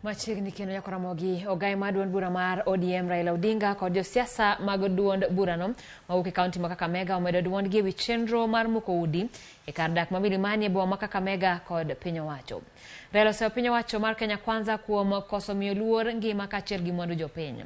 Machiegni kendo nyako Ramogi, Ogai mar duond bura mar ODM Raila Odinga kod josiasa mag duond burano mawuok e kaunti ma Kakamega omedo duondgi ewi chenro mar muko udi e kar dak ma Milimani e boma ma Kakamega kod piny owacho. Raila oseyo piny owacho mar Kenya Kwanza kuom koso miyo luor ngima kaachiel gi mwandu jopiny.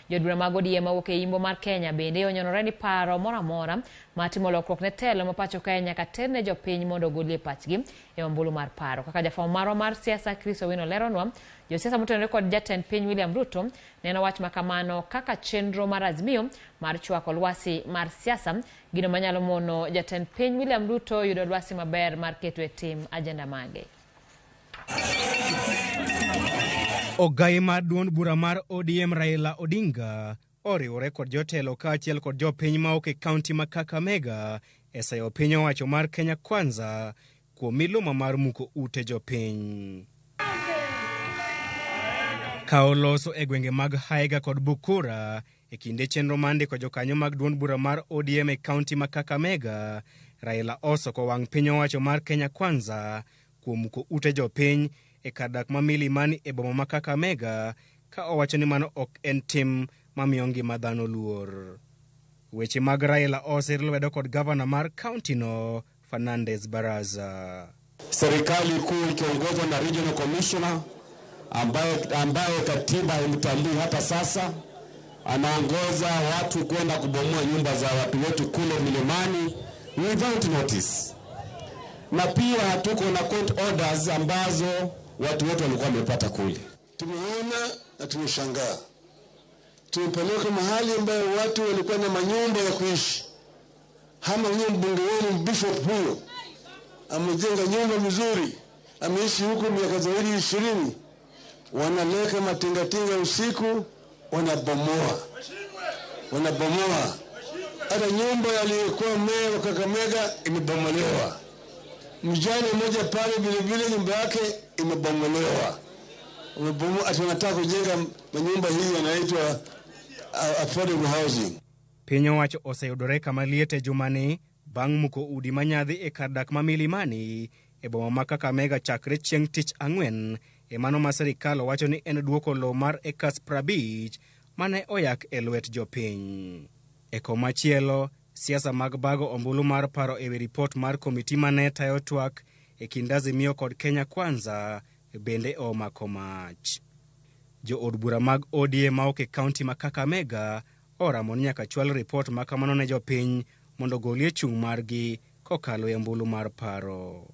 Jood bura mag ODM mawuok e Imbo mar Kenya bende onyorore ni paro moro amora matimo lokruok ne telo ma pacho kae nyaka ter ne jopiny mondo ogolie pachgi e ombulu mar paro. Kaka jafwambo marwa mar siasa Chris Owino leronwa, josiasa motenore kod jatend piny William Ruto neno wach makamano kaka chenro mar Azimio mar chwako lwasi mar siasa gino manyalo mono jatend piny William Ruto yudo lwasi maber mar keto e tim agenda mage. Ogai mar duond bura mar ODM Raila Odinga oriwore kod jotelo kaachiel kod jopiny mawuok e kaunti ma Kakamega e sayo piny owacho mar Kenya Kwanza kuom miluma mar muko ute jopiny. Ka oloso e gwenge mag Haiga kod Bukura e kinde chenro mandiko jokanyo mag duond bura mar ODM e kaunti ma Kakamega, Raila osoko wang' piny owacho mar Kenya Kwanza kuom muko ute jopiny e kar dak ma Milimani e boma ma Kakamega, ka owacho ni mano ok en tim mamiyo ngima dhano luor. Weche mag Raila osir lwedo kod gavana mar kaunti no Fernandez Baraza. Serikali kuu ikiongozwa na Regional Commissioner ambaye katiba imtalii hata sasa, anaongoza watu kwenda kubomoa nyumba za watu wetu kule Milimani without notice. Na pia hatuko na court orders ambazo watu wetu walikuwa wamepata kule. Tumeona na tumeshangaa. Tumepeleka mahali ambayo watu walikuwa na manyumba ya kuishi. Hama mbunge wenu Bishop huyo amejenga nyumba mzuri, ameishi huko miaka zaidi 20. Wanaleka matingatinga usiku, wanabomoa. Hata nyumba aliyokuwa meya wa Kakamega imebomolewa. Mjane mmoja pale vile nyumba yake imebomolewa. Wanataka kujenga manyumba hii yanaitwa affordable housing. Piny owacho oseyudore kama liete jumani bang' muko udi manyadhi e kar dak ma Milimani e boma ma Kakamega chakre chieng' tich ang'wen, e mano ma sirkal wacho ni en duoko lo mar ekas 50 mane oyak e lwet jopiny. E komachielo, siasa mag bago ombulu mar paro ewi ripot mar komiti mane tayo twak e kind Azimio kod Kenya Kwanza bende omako mach. Jood bura mag ODM mawuok e kaunti ma Kakamega oramo ni nyaka chwal ripot makamano ne jopiny mondo golie chung' margi kokalo e ombulu mar paro.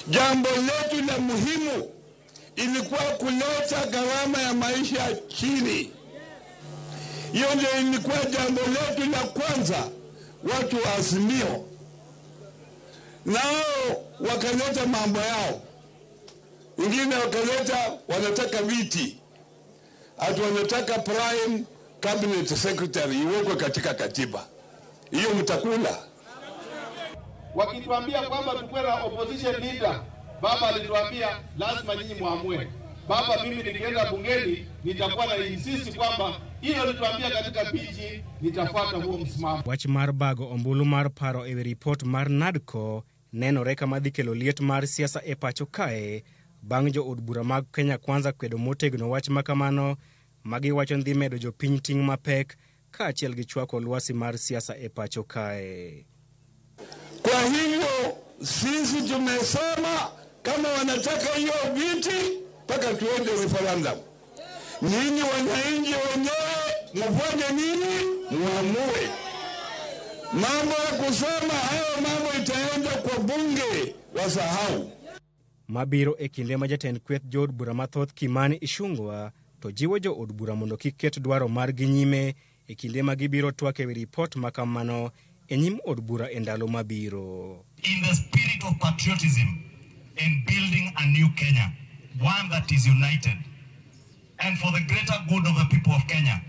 Jambo letu la muhimu ilikuwa kuleta gharama ya maisha chini. Hiyo ndio ilikuwa jambo letu la kwanza. Watu wa Azimio nao wakaleta mambo yao, wengine wakaleta wanataka viti, atu wanataka prime cabinet secretary iwekwe katika katiba. Hiyo mtakula. Wakituambia kwamba tukue na opposition leader, baba alituambia lazima nyinyi muamue. Baba, mimi nikienda bungeni nitakuwa na insist kwamba hiyo alituambia katika PG nitafuata huo msimamo. Wach mar bago ombulu mar paro ewi ripot mar NADCO nenore kama dhi kelo liet mar siasa e pacho kae bang' jood bura mag Kenya Kwanza kwedo motegno wach makamano magiwacho ni dhi medo jopiny ting' mapek kaachiel gi chwako lwasi mar siasa e pacho kae. Kwa hivyo sisi tumesema kama wanataka hiyo viti mpaka tuende referendum. Nyinyi wananchi wenyewe mfanye nini? Muamue. Mambo ya kusema hayo mambo itaenda kwa bunge, wasahau. Mabiro e kinde ma jatend kweth jood bura mathoth Kimani Ichung'wah to jiwo jood bura mondo kik ket dwaro margi nyime e kinde ma gibiro twak ewi ripot makamano e nyim od bura e ndalo mabiro. In the spirit of patriotism and building a new Kenya, one that is united, and for the greater good of the people of Kenya,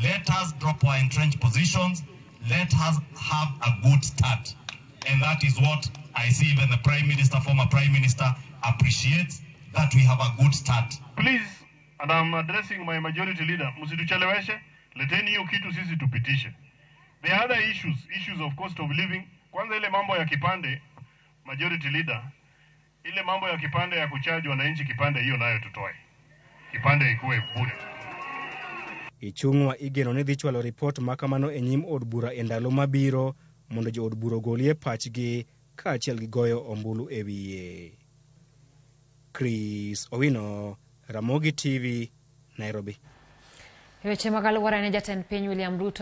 let us drop our entrenched positions, let us have a good start. And that is what I see even the Prime Minister, former Prime Minister, appreciates, that we have a good start. Please, and I'm addressing my majority leader, msitucheleweshe, leteni hiyo kitu sisi tupitishe. There are other issues of cost of living. Kwanza ile mambo ya kipande, majority leader, ile mambo ya kipande ya kuchaji wananchi kipande hiyo nayo tutoe. kipande ikuwe bure. Ichung'wa igeno ni dhi chwalo ripot makamano e nyim od bura e ndalo mabiro mondo jo od bura ogolie pachgi kaachiel gi goyo ombulu e wiye. Chris Owino, Ramogi TV, Nairobi. Weche mag alwora ne jatend piny William Ruto